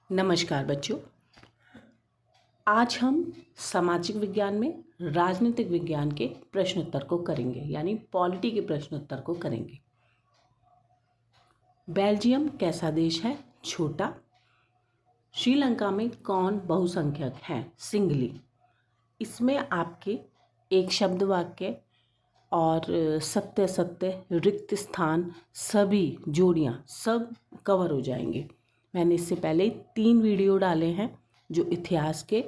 नमस्कार बच्चों। आज हम सामाजिक विज्ञान में राजनीतिक विज्ञान के प्रश्नोत्तर को करेंगे, यानी पॉलिटी के प्रश्नोत्तर को करेंगे। बेल्जियम कैसा देश है? छोटा। श्रीलंका में कौन बहुसंख्यक है? सिंगली। इसमें आपके एक शब्द वाक्य और सत्य असत्य, रिक्त स्थान, सभी जोड़ियाँ सब कवर हो जाएंगे। मैंने इससे पहले 3 वीडियो डाले हैं जो इतिहास के,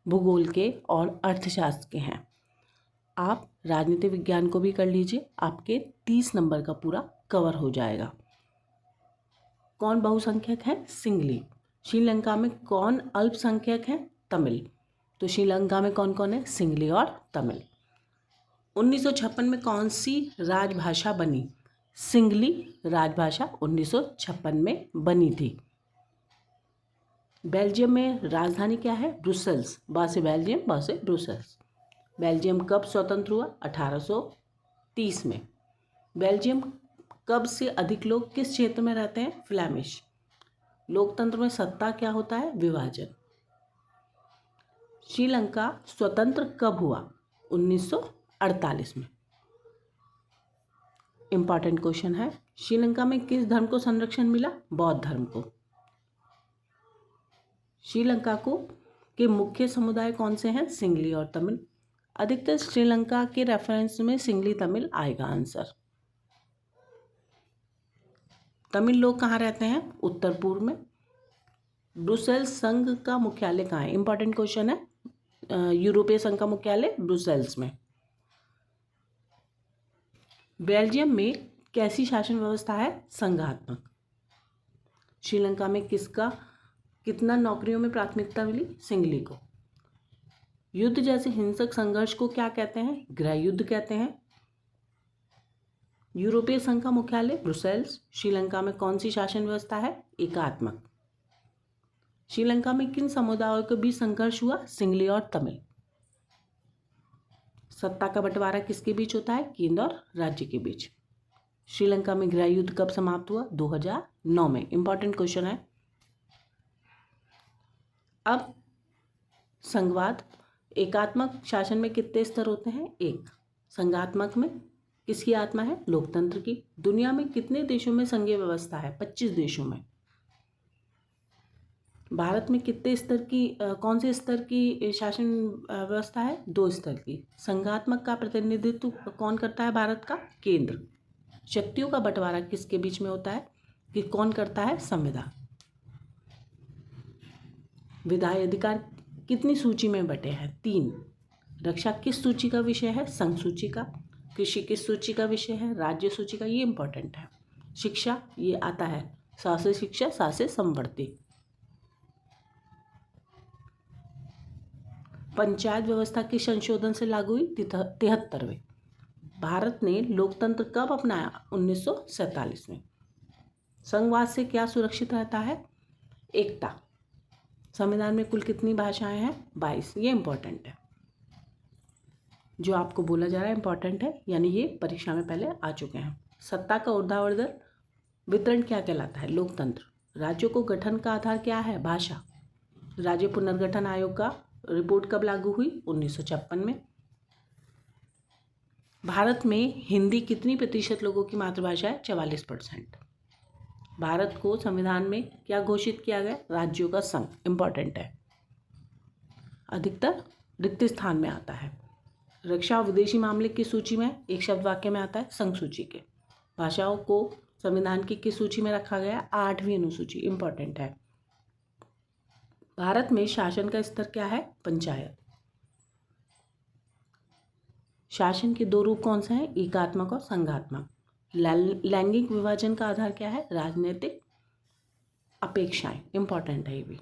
भूगोल के और अर्थशास्त्र के हैं। आप राजनीतिक विज्ञान को भी कर लीजिए, आपके 30 नंबर का पूरा कवर हो जाएगा। कौन बहुसंख्यक है? सिंगली। श्रीलंका में कौन अल्पसंख्यक है? तमिल। तो श्रीलंका में कौन कौन है? सिंगली और तमिल। 1956 में कौन सी राजभाषा बनी? सिंगली राजभाषा 1956 में बनी थी। बेल्जियम में राजधानी क्या है? ब्रुसेल्स। बा से बेल्जियम, बा से ब्रुसेल्स। बेल्जियम कब स्वतंत्र हुआ? 1830 में। बेल्जियम कब से अधिक लोग किस क्षेत्र में रहते हैं? फ्लैमिश। लोकतंत्र में सत्ता क्या होता है? विभाजन। श्रीलंका स्वतंत्र कब हुआ? 1948 में। इंपॉर्टेंट क्वेश्चन है, श्रीलंका में किस धर्म को संरक्षण मिला? बौद्ध धर्म को। श्रीलंका को के मुख्य समुदाय कौन से हैं? सिंगली और तमिल। अधिकतर श्रीलंका के रेफरेंस में सिंगली तमिल आएगा आंसर। तमिल लोग कहाँ रहते हैं? उत्तर पूर्व में। ब्रुसेल्स संघ का मुख्यालय कहाँ है? इंपॉर्टेंट क्वेश्चन है। यूरोपीय संघ का मुख्यालय ब्रुसेल्स में। बेल्जियम में कैसी शासन व्यवस्था है? संघात्मक। श्रीलंका में कितना नौकरियों में प्राथमिकता मिली? सिंगली को। युद्ध जैसे हिंसक संघर्ष को क्या कहते हैं? गृह युद्ध कहते हैं। यूरोपीय संघ का मुख्यालय ब्रुसेल्स। श्रीलंका में कौन सी शासन व्यवस्था है? एकात्मक। श्रीलंका में किन समुदायों के बीच संघर्ष हुआ? सिंगली और तमिल। सत्ता का बंटवारा किसके बीच होता है? केंद्र और राज्य के बीच। श्रीलंका में गृह युद्ध कब समाप्त हुआ? 2009 में। इंपॉर्टेंट क्वेश्चन है। अब संघवाद। एकात्मक शासन में कितने स्तर होते हैं? 1। संघात्मक में किसकी आत्मा है? लोकतंत्र की। दुनिया में कितने देशों में संघीय व्यवस्था है? 25 देशों में। भारत में कितने स्तर की कौन से स्तर की शासन व्यवस्था है? 2 स्तर की। संघात्मक का प्रतिनिधित्व कौन करता है? भारत का केंद्र। शक्तियों का बंटवारा किसके बीच में होता है? कि कौन करता है? संविदा। विधायी अधिकार कितनी सूची में बटे हैं? 3। रक्षा किस सूची का विषय है? संघ सूची का। कृषि किस सूची का विषय है? राज्य सूची का। ये इंपॉर्टेंट है। शिक्षा ये आता है सा से शिक्षा, सा से समवर्ती। पंचायत व्यवस्था के संशोधन से लागू हुई? 73वें। भारत ने लोकतंत्र कब अपनाया? 1947 में। संघवाद से क्या सुरक्षित रहता है? एकता। संविधान में कुल कितनी भाषाएं हैं? 22। ये इंपॉर्टेंट है, जो आपको बोला जा रहा है इंपॉर्टेंट है, यानी ये परीक्षा में पहले आ चुके हैं। सत्ता का ऊर्ध्वाधर वितरण क्या कहलाता है? लोकतंत्र। राज्यों को गठन का आधार क्या है? भाषा। राज्य पुनर्गठन आयोग का रिपोर्ट कब लागू हुई? 1956 में। भारत में हिंदी कितनी प्रतिशत लोगों की मातृभाषा है? 44%। भारत को संविधान में क्या घोषित किया गया? राज्यों का संघ। इंपॉर्टेंट है, अधिकतर रिक्त स्थान में आता है। रक्षा और विदेशी मामले की सूची में एक शब्द वाक्य में आता है? संघ सूची के। भाषाओं को संविधान की किस सूची में रखा गया? 8वीं अनुसूची। इंपॉर्टेंट है। भारत में शासन का स्तर क्या है? पंचायत। शासन के 2 रूप कौन से हैं? एकात्मक और संघात्मक। लैंगिक विभाजन का आधार क्या है? राजनीतिक अपेक्षाएं। इंपॉर्टेंट है ये भी।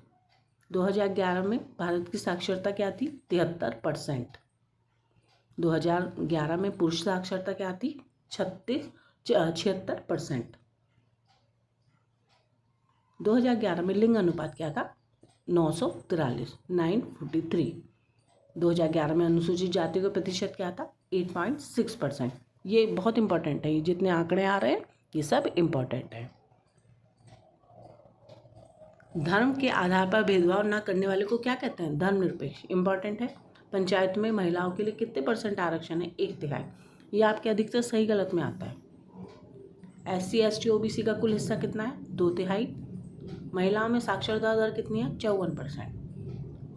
2011 में भारत की साक्षरता क्या थी? 73%। 2011 में पुरुष साक्षरता क्या थी? 76%। 2011 में लिंग अनुपात क्या था? 943, 943। 2011 में अनुसूचित जातियों का प्रतिशत क्या था? 8.6%। ये बहुत इंपॉर्टेंट है, ये जितने आंकड़े आ रहे हैं ये सब इंपॉर्टेंट है। धर्म के आधार पर भेदभाव न करने वाले को क्या कहते हैं? धर्मनिरपेक्ष। इंपॉर्टेंट है। पंचायत में महिलाओं के लिए कितने % आरक्षण है? 1/3। ये आपके अधिकतर सही गलत में आता है। SC ST OBC का कुल हिस्सा कितना है? 2/3। महिलाओं में साक्षरता दर कितनी है? 54%।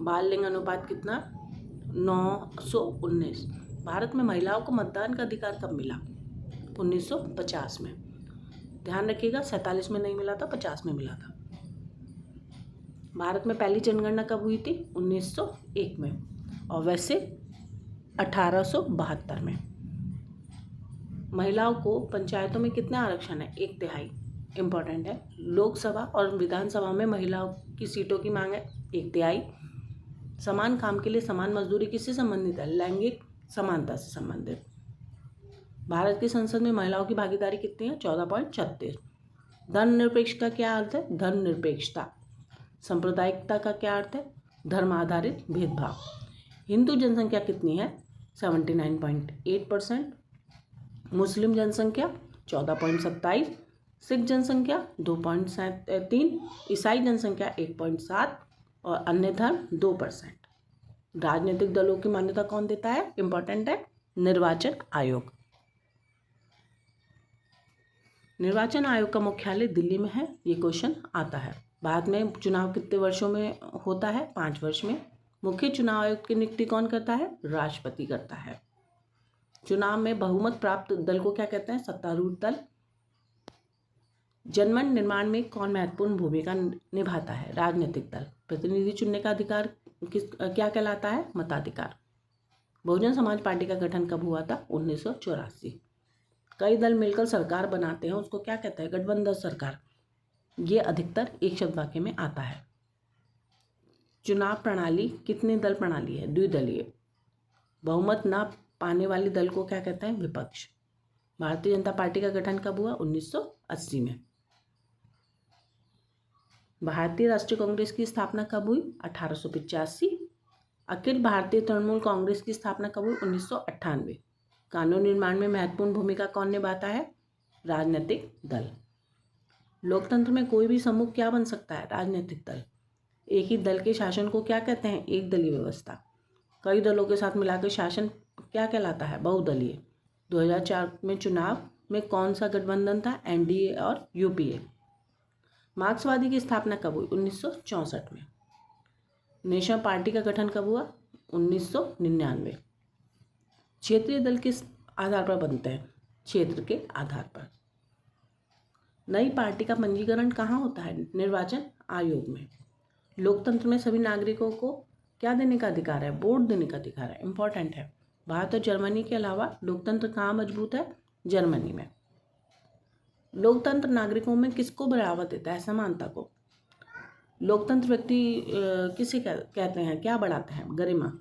बाल लिंग अनुपात कितना? 919। भारत में महिलाओं को मतदान का अधिकार कब मिला? 1950 में। ध्यान रखिएगा, 47 में नहीं मिला था, 50 में मिला था। भारत में पहली जनगणना कब हुई थी? 1901 में, और वैसे 1872 में। महिलाओं को पंचायतों में कितना आरक्षण है? 1/3। इम्पॉर्टेंट है। लोकसभा और विधानसभा में महिलाओं की सीटों की मांग है? 1/3। समान काम के लिए समान मजदूरी किससे संबंधित है? लैंगिक समानता से संबंधित। भारत की संसद में महिलाओं की भागीदारी कितनी है? 14.36। धर्मनिरपेक्ष का क्या अर्थ है? धर्मनिरपेक्षता। सांप्रदायिकता का क्या अर्थ है? धर्म आधारित भेदभाव। हिंदू जनसंख्या कितनी है? 79.8%। मुस्लिम जनसंख्या 14.27। सिख जनसंख्या 2.3। ईसाई जनसंख्या 1.7 और अन्य धर्म 2%। राजनीतिक दलों की मान्यता कौन देता है? इंपॉर्टेंट है। निर्वाचन आयोग। निर्वाचन आयोग का मुख्यालय दिल्ली में है। ये क्वेश्चन आता है। भारत में चुनाव कितने वर्षों में होता है? 5 वर्ष में। मुख्य चुनाव आयुक्त की नियुक्ति कौन करता है? राष्ट्रपति करता है। चुनाव में बहुमत प्राप्त दल को क्या कहते हैं? सत्तारूढ़ दल। जनमत निर्माण में कौन महत्वपूर्ण भूमिका निभाता है? राजनीतिक दल। प्रतिनिधि चुनने का अधिकार क्या कहलाता है? मताधिकार। बहुजन समाज पार्टी का गठन कब हुआ था? 1984। कई दल मिलकर सरकार बनाते हैं, उसको क्या कहते हैं? गठबंधन सरकार। ये अधिकतर एक शब्द वाक्य में आता है। चुनाव प्रणाली कितने दल प्रणाली है? द्विदलीय। बहुमत ना पाने वाले दल को क्या कहते हैं? विपक्ष। भारतीय जनता पार्टी का गठन कब हुआ? 1980 में। भारतीय राष्ट्रीय कांग्रेस की स्थापना कब हुई? 1885। अखिल भारतीय तृणमूल कांग्रेस की स्थापना कब हुई? 1998। कानून निर्माण में महत्वपूर्ण भूमिका कौन निभाता है? राजनीतिक दल। लोकतंत्र में कोई भी समूह क्या बन सकता है? राजनीतिक दल। एक ही दल के शासन को क्या कहते हैं? एक दलीय व्यवस्था। कई दलों के साथ मिलाकर शासन क्या कहलाता है? बहुदलीय। 2004 में चुनाव में कौन सा गठबंधन था? NDA और UPA। मार्क्सवादी की स्थापना कब हुई? 1964 में। नेशनल पार्टी का गठन कब हुआ? 1999। क्षेत्रीय दल किस आधार पर बनते हैं? क्षेत्र के आधार पर। नई पार्टी का पंजीकरण कहाँ होता है? निर्वाचन आयोग में। लोकतंत्र में सभी नागरिकों को क्या देने का अधिकार है? वोट देने का अधिकार है। इंपॉर्टेंट है। भारत और जर्मनी के अलावा लोकतंत्र कहाँ मजबूत है? जर्मनी में। लोकतंत्र नागरिकों में किसको बढ़ावा देता है? समानता को। लोकतंत्र व्यक्ति किसे कहते हैं? क्या बढ़ाते हैं? गरिमा।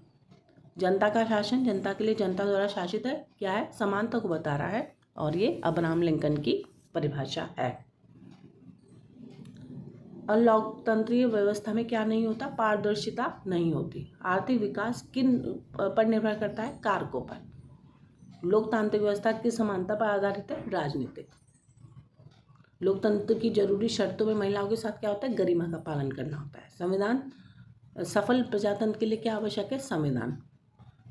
जनता का शासन जनता के लिए जनता द्वारा शासित है। क्या है? समानता को बता रहा है, और ये अब्राहम लिंकन की परिभाषा है। अलोकतंत्रीय व्यवस्था में क्या नहीं होता? पारदर्शिता नहीं होती। आर्थिक विकास किन पर निर्भर करता है? कारकों पर। लोकतांत्रिक व्यवस्था किस समानता पर आधारित है? राजनीतिक। लोकतंत्र की जरूरी शर्तों में महिलाओं के साथ क्या होता है? गरिमा का पालन करना होता है। संविधान। सफल प्रजातंत्र के लिए क्या आवश्यक है? संविधान।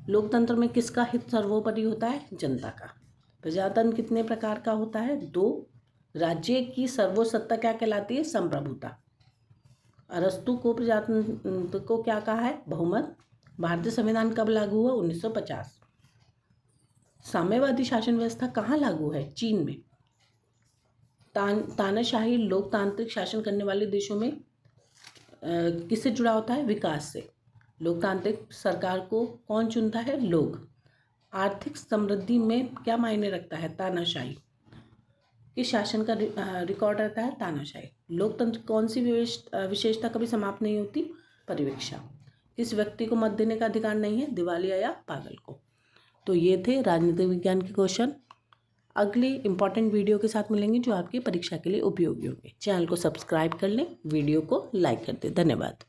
लोकतंत्र में किसका हित सर्वोपरि होता है? जनता का। प्रजातंत्र कितने प्रकार का होता है? 2। राज्य की सर्वोच्चता क्या कहलाती है? संप्रभुता। अरस्तु को प्रजातंत्र को क्या कहा है? बहुमत। भारतीय संविधान कब लागू हुआ? 1950। साम्यवादी शासन व्यवस्था कहाँ लागू है? चीन में। तानाशाही लोकतांत्रिक शासन करने वाले देशों में किससे जुड़ा होता है? विकास से। लोकतांत्रिक सरकार को कौन चुनता है? लोग। आर्थिक समृद्धि में क्या मायने रखता है? तानाशाही। किस शासन का रिकॉर्ड रहता है? तानाशाही। लोकतंत्र कौन सी विशेषता कभी समाप्त नहीं होती? परिवीक्षा। किस व्यक्ति को मत देने का अधिकार नहीं है? दिवालिया या पागल को। तो ये थे राजनीतिक विज्ञान के क्वेश्चन। अगले इंपॉर्टेंट वीडियो के साथ मिलेंगे जो आपकी परीक्षा के लिए उपयोगी होंगे। चैनल को सब्सक्राइब कर लें, वीडियो को लाइक कर दें। धन्यवाद।